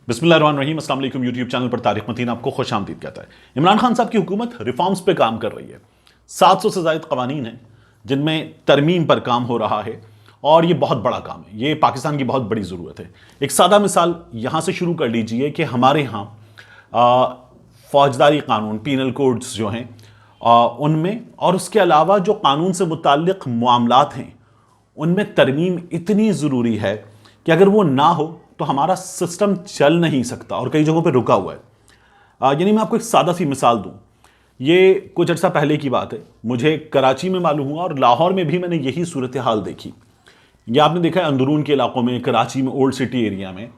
बिस्मिल्लाहिर्रहमानिर्रहीम। अस्सलाम वालेकुम। यूट्यूब चैनल पर तारिक मतीन आपको खुश आमदीद कहता है। इमरान खान साहब की हुकूमत रिफॉर्म्स पे काम कर रही है। 700 से ज़ायद कवानीन हैं जिनमें तरमीम पर काम हो रहा है और ये बहुत बड़ा काम है। ये पाकिस्तान की बहुत बड़ी ज़रूरत है। एक सादा मिसाल यहाँ से शुरू कर लीजिए कि हमारे यहाँ फौजदारी कानून, पीनल कोड्स जो हैं उनमें और उसके अलावा जो कानून से मुताल्लिक़ मामलात हैं उनमें तरमीम इतनी ज़रूरी है कि अगर वो ना हो तो हमारा सिस्टम चल नहीं सकता और कई जगहों पे रुका हुआ है। यानी मैं आपको एक सादा सी मिसाल दूं, ये कुछ अर्सा पहले की बात है, मुझे कराची में मालूम हुआ और लाहौर में भी मैंने यही सूरत हाल देखी। ये आपने देखा है अंदरून के इलाकों में, कराची में, ओल्ड सिटी एरिया में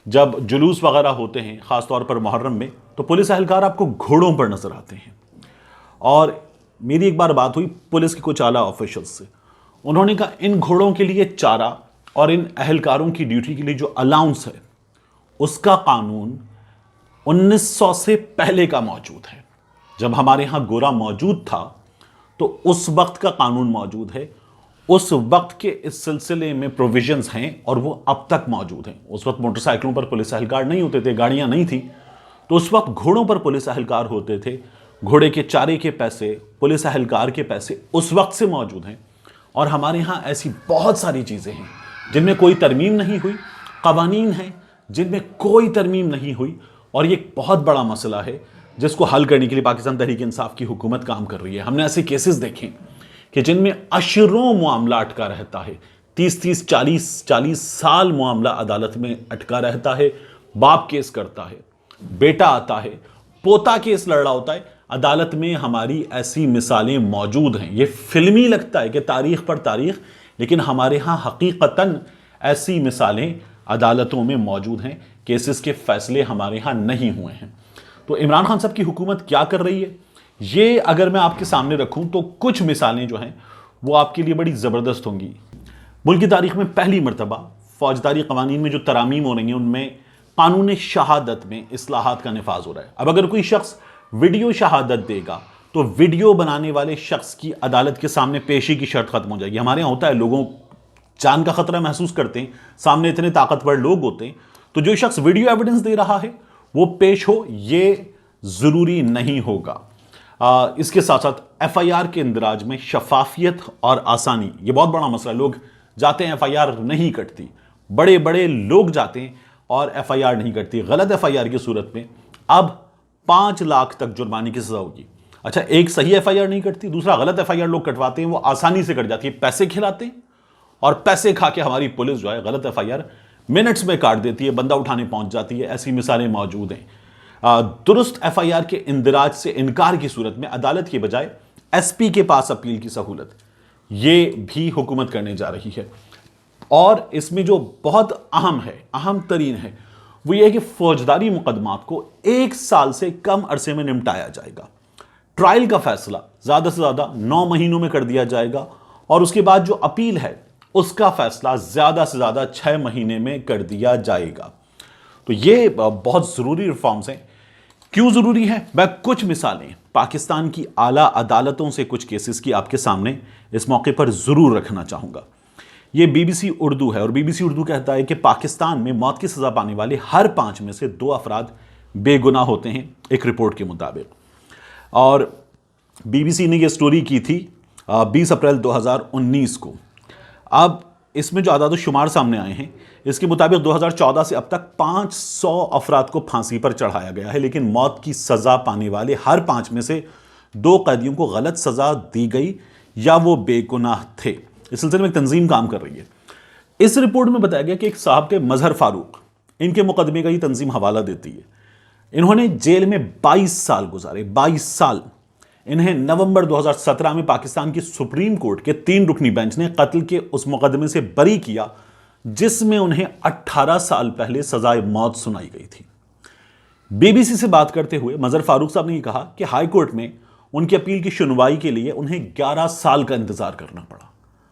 जब जुलूस वगैरह होते हैं ख़ासतौर पर मुहर्रम में, तो पुलिस अहलकार आपको घोड़ों पर नज़र आते हैं। और मेरी एक बार बात हुई पुलिस के कुछ आला ऑफिशियल्स से, उन्होंने कहा इन घोड़ों के लिए चारा और इन अहलकारों की ड्यूटी के लिए जो अलाउंस है उसका कानून 1900 से पहले का मौजूद है। जब हमारे यहाँ गोरा मौजूद था तो उस वक्त का कानून मौजूद है, उस वक्त के इस सिलसिले में प्रोविजंस हैं और वो अब तक मौजूद हैं। उस वक्त मोटरसाइकिलों पर पुलिस अहलकार नहीं होते थे, गाड़ियाँ नहीं थी, तो उस वक्त घोड़ों पर पुलिस अहलकार होते थे। घोड़े के चारे के पैसे, पुलिस अहलकार के पैसे उस वक्त से मौजूद हैं। और हमारे यहाँ ऐसी बहुत सारी चीज़ें हैं जिनमें कोई तरमीम नहीं हुई, कवानीन हैं जिनमें कोई तरमीम नहीं हुई, और ये एक बहुत बड़ा मसला है जिसको हल करने के लिए पाकिस्तान तहरीक इंसाफ की हुकूमत काम कर रही है। हमने ऐसे केसेस देखे कि जिनमें अशरों मामला अटका रहता है, 30-30, 40-40 साल मामला अदालत में अटका रहता है। बाप केस करता है, बेटा आता है, पोता केस लड़ रहा होता है अदालत में। हमारी ऐसी मिसालें मौजूद हैं। ये फिल्मी लगता है कि तारीख पर तारीख, लेकिन हमारे यहाँ हकीकतन ऐसी मिसालें अदालतों में मौजूद हैं। केसेस के फैसले हमारे यहाँ नहीं हुए हैं। तो इमरान खान साहब की हुकूमत क्या कर रही है, ये अगर मैं आपके सामने रखूं तो कुछ मिसालें जो हैं वो आपके लिए बड़ी ज़बरदस्त होंगी। मुल्क की तारीख में पहली मरतबा फौजदारी कवानीन में जो तरामीम हो रही हैं उनमें कानून शहादत में इस्लाहात का निफाज हो रहा है। अब अगर कोई शख्स वीडियो शहादत देगा तो वीडियो बनाने वाले शख्स की अदालत के सामने पेशी की शर्त खत्म हो जाएगी। हमारे यहाँ होता है, लोगों जान का खतरा महसूस करते हैं, सामने इतने ताकतवर लोग होते हैं, तो जो शख्स वीडियो एविडेंस दे रहा है वो पेश हो, ये ज़रूरी नहीं होगा। इसके साथ साथ FIR के इंदराज में शफाफियत और आसानी, ये बहुत बड़ा मसला है। लोग जाते हैं, FIR नहीं कटती, बड़े बड़े लोग जाते हैं और FIR नहीं कटती। गलत FIR की सूरत में अब 5 लाख तक जुर्माने की सजा होगी। अच्छा, एक सही FIR नहीं कटती, दूसरा गलत FIR लोग कटवाते हैं, वो आसानी से कट जाती है। पैसे खिलाते हैं और पैसे खा के हमारी पुलिस जो है गलत FIR मिनट्स में काट देती है, बंदा उठाने पहुंच जाती है। ऐसी मिसालें मौजूद हैं। दुरुस्त FIR के इंदराज से इनकार की सूरत में अदालत के बजाय SP के पास अपील की सहूलत, ये भी हुकूमत करने जा रही है। और इसमें जो बहुत अहम है, अहम तरीन है, वो ये है कि फौजदारी मुकदमात को 1 साल से कम अरसे में निपटाया जाएगा। ट्रायल का फैसला ज़्यादा से ज़्यादा 9 महीनों में कर दिया जाएगा और उसके बाद जो अपील है उसका फैसला ज़्यादा से ज़्यादा 6 महीने में कर दिया जाएगा। तो ये बहुत ज़रूरी रिफॉर्म्स हैं। क्यों ज़रूरी है, मैं कुछ मिसालें पाकिस्तान की आला अदालतों से कुछ केसेस की आपके सामने इस मौके पर ज़रूर रखना चाहूँगा। ये BBC उर्दू है और BBC उर्दू कहता है कि पाकिस्तान में मौत की सज़ा पाने वाले हर 5 में से 2 अफराद बेगुनाह होते हैं, एक रिपोर्ट के मुताबिक। और BBC ने यह स्टोरी की थी 20 अप्रैल 2019 को। अब इसमें जो आदाद शुमार सामने आए हैं, इसके मुताबिक 2014 से अब तक 500 अफराद को फांसी पर चढ़ाया गया है, लेकिन मौत की सज़ा पाने वाले हर 5 में से 2 कैदियों को गलत सज़ा दी गई या वो बेगुनाह थे। इस सिलसिले में एक तंजीम काम कर रही है। इस रिपोर्ट में बताया गया कि एक साहब के मजहर फारूक, इनके मुकदमे का ये तंजीम हवाला देती है। इन्होंने जेल में 22 साल गुजारे, 22 साल। इन्हें नवंबर 2017 में पाकिस्तान की सुप्रीम कोर्ट के 3 रुकनी बेंच ने कत्ल के उस मुकदमे से बरी किया जिसमें उन्हें 18 साल पहले सजाए मौत सुनाई गई थी। BBC से बात करते हुए मजहर फारूक साहब ने यह कहा कि हाई कोर्ट में उनकी अपील की सुनवाई के लिए उन्हें 11 साल का इंतजार करना पड़ा।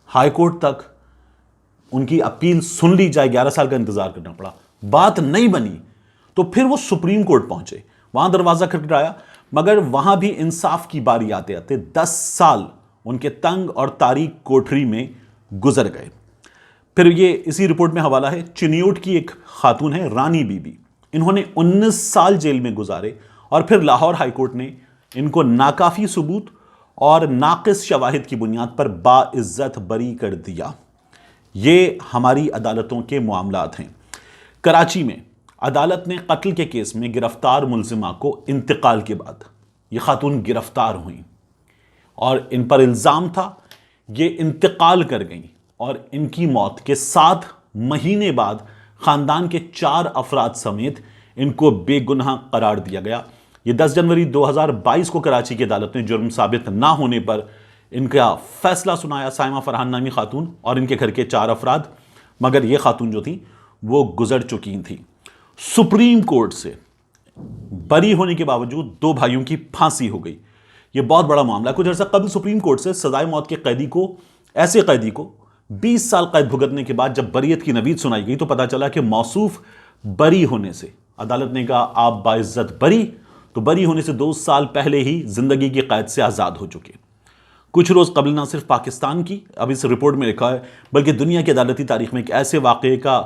हाई कोर्ट तक उनकी अपील सुन ली जाए, 11 साल का इंतजार करना पड़ा। बात नहीं बनी तो फिर वो सुप्रीम कोर्ट पहुंचे, वहां दरवाजा खटखटाया, मगर वहां भी इंसाफ की बारी आते आते 10 साल उनके तंग और तारीक कोठरी में गुजर गए। फिर ये इसी रिपोर्ट में हवाला है, चिन्योट की एक खातून है रानी बीबी, इन्होंने 19 साल जेल में गुजारे और फिर लाहौर हाईकोर्ट ने इनको नाकाफी सबूत और नाकिस शवाहिद की बुनियाद पर बाइज्जत बरी कर दिया। ये हमारी अदालतों के मामलात हैं। कराची में अदालत ने कत्ल के केस में गिरफ्तार मुलजिमा को इंतकाल के बाद ये खातून गिरफ्तार हुई और इन पर इल्ज़ाम था ये इंतकाल कर गई और इनकी मौत के 7 महीने बाद ख़ानदान के 4 अफराद समेत इनको बेगुनाह करार दिया गया। ये 10 जनवरी 2022 को कराची की अदालत ने जुर्म साबित ना होने पर इनका फैसला सुनाया। साइमा फरहान नामी खातून और इनके घर के 4 अफराद, मगर ये खातून जो थी वो गुजर चुकी थी। सुप्रीम कोर्ट से बरी होने के बावजूद 2 भाइयों की फांसी हो गई। ये बहुत बड़ा मामला। कुछ अर्सा कबल सुप्रीम कोर्ट से सजाए मौत के कैदी को, ऐसे कैदी को 20 साल कैद भुगतने के बाद जब बरीयत की नवीद सुनाई गई तो पता चला कि मौसूफ बरी होने से, अदालत ने कहा आप बाइज्जत बरी, तो बरी होने से 2 साल पहले ही जिंदगी की कैद से आज़ाद हो चुके। कुछ रोज़ कबल ना सिर्फ पाकिस्तान की, अब इस रिपोर्ट में लिखा है, बल्कि दुनिया की अदालती तारीख में एक ऐसे वाक़े का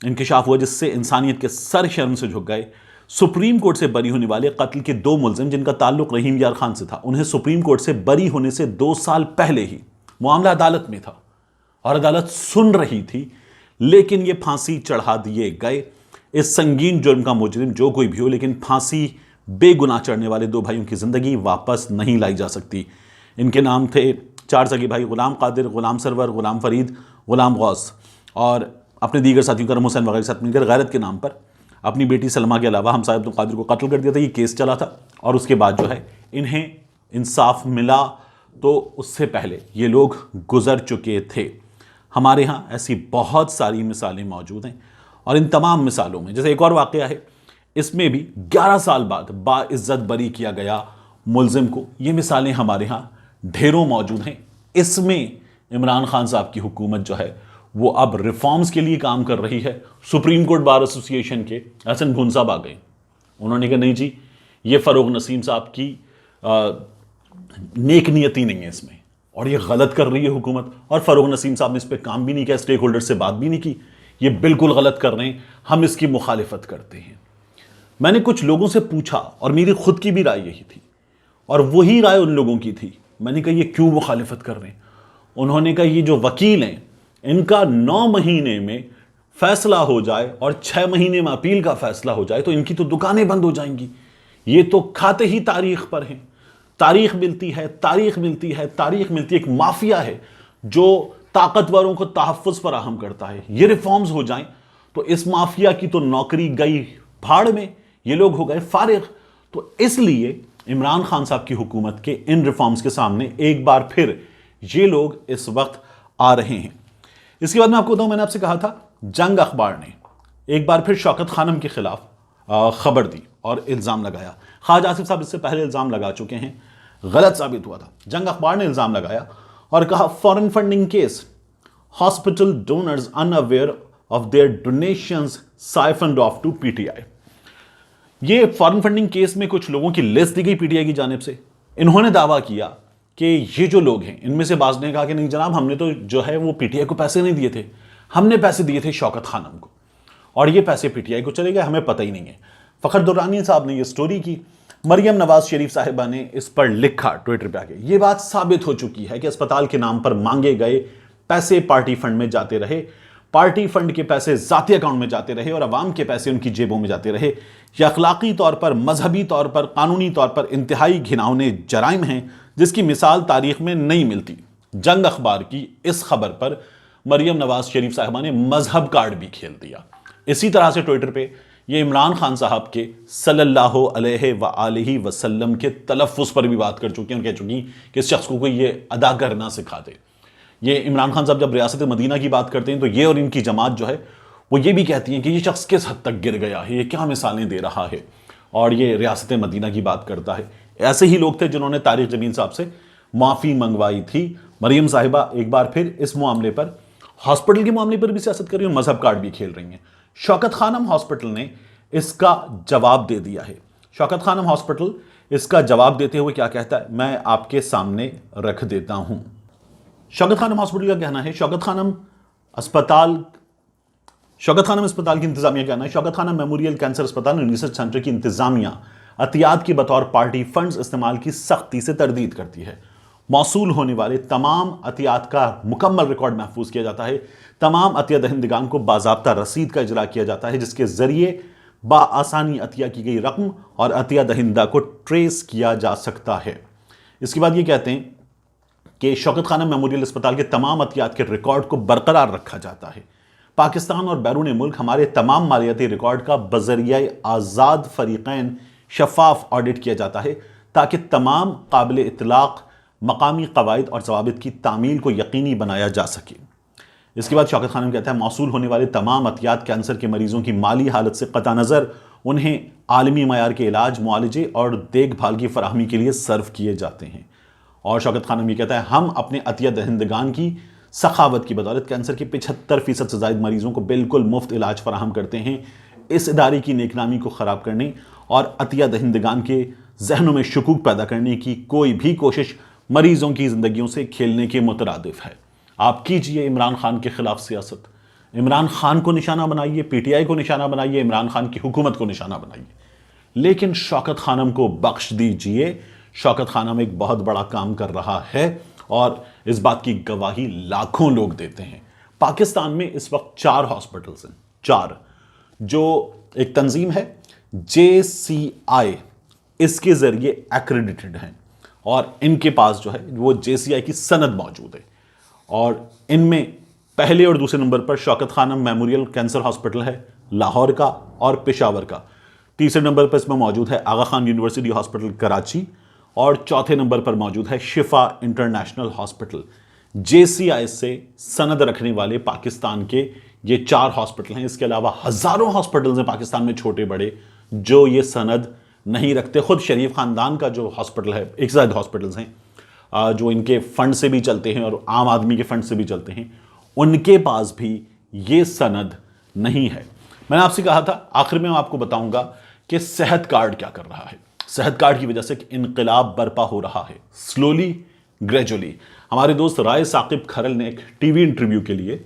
इंकिशाफ हुआ जिससे इंसानियत के सर शर्म से झुक गए। सुप्रीम कोर्ट से बरी होने वाले कत्ल के 2 मुलजिम जिनका ताल्लुक रहीम यार खान से था, उन्हें सुप्रीम कोर्ट से बरी होने से 2 साल पहले ही मामला अदालत में था और अदालत सुन रही थी, लेकिन ये फांसी चढ़ा दिए गए। इस संगीन जुर्म का मुजरिम जो कोई भी हो, लेकिन फांसी बेगुनाह चढ़ने वाले 2 भाइयों की जिंदगी वापस नहीं लाई जा सकती। इनके नाम थे 4 सगे भाई, गुलाम कादिर, गुलाम सरवर, गुलाम फरीद, गुलाम गौस, और अपने दीगर साथियों करम हुसैन वगैरह के साथ मिलकर गैरत के नाम पर अपनी बेटी सलमा के अलावा हमसाय अब्दुल कादिर को कत्ल कर दिया था। ये केस चला था और उसके बाद जो है इन्हें इंसाफ मिला, तो उससे पहले ये लोग गुजर चुके थे। हमारे यहाँ ऐसी बहुत सारी मिसालें मौजूद हैं और इन तमाम मिसालों में, जैसे एक और वाक़या है, इसमें भी 11 साल बाद बाइज्जत बरी किया गया मुलजिम को। ये मिसालें हमारे यहाँ ढेरों मौजूद हैं। इसमें इमरान खान साहब की हुकूमत जो है वो अब रिफॉर्म्स के लिए काम कर रही है। सुप्रीम कोर्ट बार एसोसिएशन के हसन भुन साहब आ गए, उन्होंने कहा नहीं जी, ये फ़रोग नसीम साहब की नेक नियति नहीं है इसमें और ये गलत कर रही है हुकूमत, और फ़रोग नसीम साहब ने इस पर काम भी नहीं किया, स्टेक होल्डर से बात भी नहीं की, ये बिल्कुल गलत कर रहे हैं, हम इसकी मुखालिफत करते हैं। मैंने कुछ लोगों से पूछा और मेरी खुद की भी राय यही थी और वही राय उन लोगों की थी। मैंने कहा ये क्यों मुखालिफत कर रहे हैं? उन्होंने कहा ये जो वकील हैं इनका 9 महीने में फैसला हो जाए और 6 महीने में अपील का फैसला हो जाए तो इनकी तो दुकानें बंद हो जाएंगी। ये तो खाते ही तारीख पर हैं, तारीख मिलती है, तारीख मिलती है, तारीख मिलती है। एक माफिया है जो ताकतवरों को तहफ़्फ़ुज़ फराहम करता है। ये रिफॉर्म्स हो जाएं तो इस माफिया की तो नौकरी गई भाड़ में, ये लोग हो गए फारिग। तो इसलिए इमरान खान साहब की हुकूमत के इन रिफॉर्म्स के सामने एक बार फिर ये लोग इस वक्त आ रहे हैं। इसके बाद मैं आपको बताऊं, मैंने आपसे कहा था जंग अखबार ने एक बार फिर शौकत खानम के खिलाफ खबर दी और इल्ज़ाम लगाया। ख्वाजा आसिफ साहब इससे पहले इल्ज़ाम लगा चुके हैं, गलत साबित हुआ था। जंग अखबार ने इल्ज़ाम लगाया और कहा foreign funding case, hospital donors unaware of their donations siphoned off to PTI. ये फॉरेन फंडिंग केस में कुछ लोगों की लिस्ट दी गई पीटीआई की जानिब से। इन्होंने दावा किया कि ये जो लोग हैं, इनमें से बाज़ ने कहा कि नहीं जनाब, हमने तो जो है वो पीटीआई को पैसे नहीं दिए थे, हमने पैसे दिए थे शौकत खानम को और ये पैसे पीटीआई को चले गए, हमें पता ही नहीं है। फ़खर दुर्रानी साहब ने ये स्टोरी की, मरियम नवाज शरीफ साहिबा ने इस पर लिखा ट्विटर पे आके, ये बात साबित हो चुकी है कि अस्पताल के नाम पर मांगे गए पैसे पार्टी फंड में जाते रहे, पार्टी फंड के पैसे जाती अकाउंट में जाते रहे और अवाम के पैसे उनकी जेबों में जाते रहे। यह अखलाकी तौर पर, मजहबी तौर पर, कानूनी तौर पर इंतहाई घिनौने जराइम हैं जिसकी मिसाल तारीख में नहीं मिलती। जंग अखबार की इस खबर पर मरियम नवाज शरीफ साहिबा ने मजहब कार्ड भी खेल दिया। इसी तरह से ट्विटर पे ये इमरान खान साहब के सल्लल्लाहु अलैहि वसल्लम के तलफ़्फ़ुज़ पर भी बात कर चुकी हैं और कह चुकी कि इस शख्स को कोई ये अदा करना सिखा दे। ये इमरान खान साहब जब रियासत मदीना की बात करते हैं तो ये और इनकी जमात जो है वो ये भी कहती हैं कि ये शख्स किस हद तक गिर गया है, ये क्या मिसालें दे रहा है, और ये रियासत मदीना की बात करता है। ऐसे ही लोग थे जिन्होंने तारिक जमीन साहब से माफ़ी मंगवाई थी। मरियम साहिबा एक बार फिर इस मामले पर, हॉस्पिटल के मामले पर भी सियासत कर रही हैं, मजहब कार्ड भी खेल रही हैं। शौकत खानम हॉस्पिटल ने इसका जवाब दे दिया है। शौकत खानम हॉस्पिटल इसका जवाब देते हुए क्या कहता है, मैं आपके सामने रख देता हूं। शौकत खानम हॉस्पिटल का कहना है, शौकत खानम अस्पताल शौकत खानम अस्पताल की इंतजामिया का कहना है, शौकत खानम मेमोरियल कैंसर अस्पताल एंड रिसर्च सेंटर की इंतजामिया अतियात की बतौर पार्टी फंड्स इस्तेमाल की सख्ती से तरदीद करती है। मौसूल होने वाले तमाम अतियात का मुकम्मल रिकॉर्ड महफूज किया जाता है। तमाम अतिया दहिंदगान को बाज़ाब्ता रसीद का इजरा किया जाता है, जिसके जरिए बाआसानी अतिया की गई रकम और अतिया दहिंदा को ट्रेस किया जा सकता है। इसके बाद ये कहते हैं कि शौकत खानम मेमोरियल अस्पताल के तमाम अतियात के रिकॉर्ड को बरकरार रखा जाता है। पाकिस्तान और बैरून मुल्क हमारे तमाम मालियाती रिकॉर्ड का बजरिया आज़ाद फरीक़ैन शफाफ ऑडिट किया जाता है, ताकि तमाम काबिल इतलाक़ मकामी कवायद और ज़वाबित की तामील को यकीनी बनाया जा सके। इसके बाद शौकत खानम कहता है, मौसूल होने वाले तमाम अतियात कैंसर के मरीजों की माली हालत से कता नज़र उन्हें आलमी मयार के इलाज, मुआलजे और देखभाल की फराहमी के लिए सर्व किए जाते हैं। और शौकत खानम ये कहता है, हम अपने अतिया दहिंदगान की सखावत की बदौलत कैंसर के 75% से ज़ायद मरीजों को बिल्कुल मुफ्त इलाज फराहम करते हैं। इस इदारे की नेकनामी को ख़राब करने और अतिया दहिंदगान के जहनों में शकूक पैदा करने की कोई भी कोशिश मरीजों की ज़िंदगियों से खेलने के मुतरादिफ है। आप कीजिए इमरान खान के खिलाफ सियासत, इमरान खान को निशाना बनाइए, PTI को निशाना बनाइए, इमरान खान की हुकूमत को निशाना बनाइए, लेकिन शौकत खानम को बख्श दीजिए। शौकत खानम एक बहुत बड़ा काम कर रहा है और इस बात की गवाही लाखों लोग देते हैं। पाकिस्तान में इस वक्त 4 हॉस्पिटल्स हैं, 4, जो एक तंजीम है JCI, इसके जरिए एक्रेडिटेड हैं और इनके पास जो है वो JCI की सनद मौजूद है। और इनमें पहले और दूसरे नंबर पर Shaukat Khanum memorial cancer hospital है लाहौर का और पेशावर का। तीसरे नंबर पर इसमें मौजूद है आगा खान यूनिवर्सिटी हॉस्पिटल कराची और चौथे नंबर पर मौजूद है शिफा इंटरनेशनल हॉस्पिटल। JCI से सनद रखने वाले पाकिस्तान के ये 4 हॉस्पिटल हैं। इसके अलावा हज़ारों हॉस्पिटल्स हैं पाकिस्तान में छोटे बड़े जो ये सनद नहीं रखते। खुद शरीफ ख़ानदान का जो हॉस्पिटल है, एक से ज़्यादा हॉस्पिटल्स हैं जो इनके फंड से भी चलते हैं और आम आदमी के फंड से भी चलते हैं, उनके पास भी ये सनद नहीं है। मैंने आपसे कहा था आखिर में मैं आपको बताऊंगा कि सेहत कार्ड क्या कर रहा है। सेहत कार्ड की वजह से इनकलाब बर्पा हो रहा है, स्लोली ग्रेजुअली। हमारे दोस्त राय साकिब खरल ने एक टीवी इंटरव्यू के लिए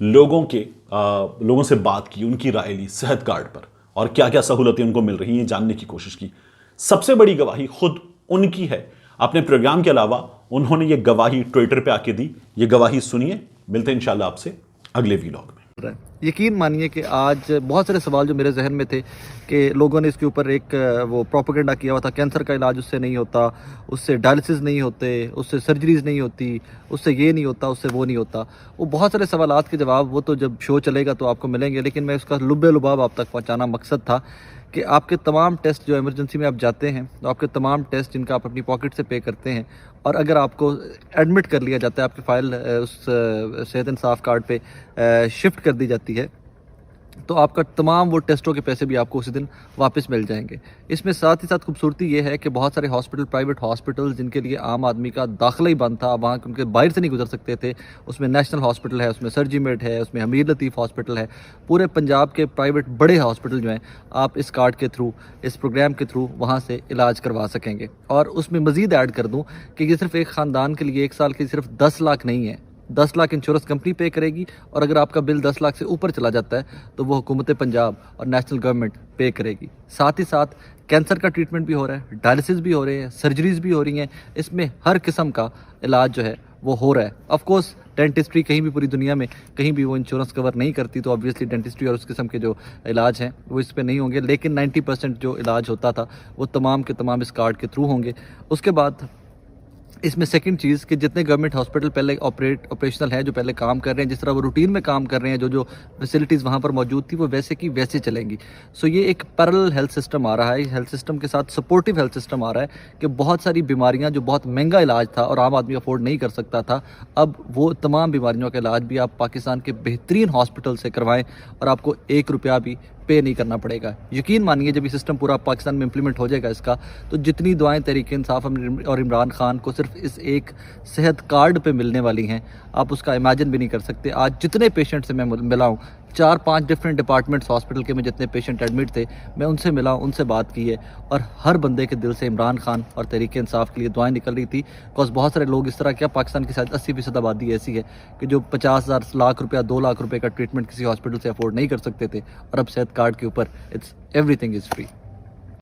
लोगों से बात की, उनकी राय ली सेहत कार्ड पर और क्या क्या सहूलतें उनको मिल रही हैं जानने की कोशिश की। सबसे बड़ी गवाही खुद उनकी है। अपने प्रोग्राम के अलावा उन्होंने ये गवाही ट्विटर पे आके दी। ये गवाही सुनिए। मिलते हैं इंशाल्लाह आपसे अगले व्लॉग में। यकीन मानिए कि आज बहुत सारे सवाल जो मेरे जहन में थे कि लोगों ने इसके ऊपर एक वो प्रोपेगेंडा किया हुआ था, कैंसर का इलाज उससे नहीं होता, उससे डायलिसिस नहीं होते, उससे सर्जरीज नहीं होती, उससे ये नहीं होता, उससे वो नहीं होता। वो बहुत सारे सवालात के जवाब वो तो जब शो चलेगा तो आपको मिलेंगे, लेकिन मैं उसका लुब्बे लुबाब आप तक पहुँचाना मकसद था कि आपके तमाम टेस्ट जो इमरजेंसी में आप जाते हैं तो आपके तमाम टेस्ट जिनका आप अपनी पॉकेट से पे करते हैं और अगर आपको एडमिट कर लिया जाता है, आपकी फ़ाइल उस सेहत इंसाफ कार्ड पे शिफ्ट कर दी जाती है, तो आपका तमाम वो टेस्टों के पैसे भी आपको उसी दिन वापस मिल जाएंगे। इसमें साथ ही साथ खूबसूरती ये है कि बहुत सारे हॉस्पिटल, प्राइवेट हॉस्पिटल जिनके लिए आम आदमी का दाखिला ही बंद था, वहाँ उनके बाहर से नहीं गुजर सकते थे, उसमें नेशनल हॉस्पिटल है, उसमें सर्जीमेड है, उसमें हमीर लतीफ़ हॉस्पिटल है, पूरे पंजाब के प्राइवेट बड़े हॉस्पिटल जो हैं आप इस कार्ड के थ्रू, इस प्रोग्राम के थ्रू वहाँ से इलाज करवा सकेंगे। और उसमें मज़ीद ऐड कर दूँ कि ये सिर्फ एक ख़ानदान के लिए 1 साल के सिर्फ 10 लाख नहीं है, 10 लाख इंश्योरेंस कंपनी पे करेगी और अगर आपका बिल 10 लाख से ऊपर चला जाता है तो वो हुकूमत पंजाब और नेशनल गवर्नमेंट पे करेगी। साथ ही साथ कैंसर का ट्रीटमेंट भी हो रहा है, डायलिसिस भी हो रहे हैं, सर्जरीज भी हो रही हैं, इसमें हर किस्म का इलाज जो है वो हो रहा है। ऑफ कोर्स डेंटिस्ट्री कहीं भी पूरी दुनिया में कहीं भी वो इंश्योरेंस कवर नहीं करती, तो ऑब्वियसली डेंटिस्ट्री और उस किस्म के जो इलाज हैं वो इस पर नहीं होंगे, लेकिन 90% जो इलाज होता था वो तमाम के तमाम इस कार्ड के थ्रू होंगे। उसके बाद इसमें सेकंड चीज़ कि जितने गवर्नमेंट हॉस्पिटल पहले ऑपरेशनल हैं, जो पहले काम कर रहे हैं, जिस तरह वो रूटीन में काम कर रहे हैं, जो फैसिलिटीज़ वहाँ पर मौजूद थी वो वैसे की वैसे चलेंगी। सो ये एक पैरेलल हेल्थ सिस्टम आ रहा है। हेल्थ सिस्टम के साथ सपोर्टिव हेल्थ सिस्टम आ रहा है कि बहुत सारी बीमारियाँ जो बहुत महंगा इलाज था और आम आदमी अफोर्ड नहीं कर सकता था, अब वो तमाम बीमारियों का इलाज भी आप पाकिस्तान के बेहतरीन हॉस्पिटल से करवाएँ और आपको 1 रुपया भी पे नहीं करना पड़ेगा। यकीन मानिए जब ये सिस्टम पूरा पाकिस्तान में इंप्लीमेंट हो जाएगा इसका, तो जितनी दुआएं तहरीक इंसाफ और इमरान खान को सिर्फ इस एक सेहत कार्ड पे मिलने वाली हैं, आप उसका इमेजिन भी नहीं कर सकते। आज जितने पेशेंट से मैं मिला हूँ, 4-5 डिफरेंट डिपार्टमेंट्स हॉस्पिटल के में जितने पेशेंट एडमिट थे, मैं उनसे मिला, उनसे बात की है, और हर बंदे के दिल से इमरान खान और तहरीक इंसाफ के लिए दुआएं निकल रही थी। बिकॉज बहुत सारे लोग इस तरह, क्या पाकिस्तान की शायद 80% आबादी ऐसी है कि जो 50,000 लाख रुपया, 2 लाख रुपए का ट्रीटमेंट किसी हॉस्पिटल से अफोर्ड नहीं कर सकते थे, और अब सेहत कार्ड के ऊपर इट्स एवरीथिंग इज़ फ्री।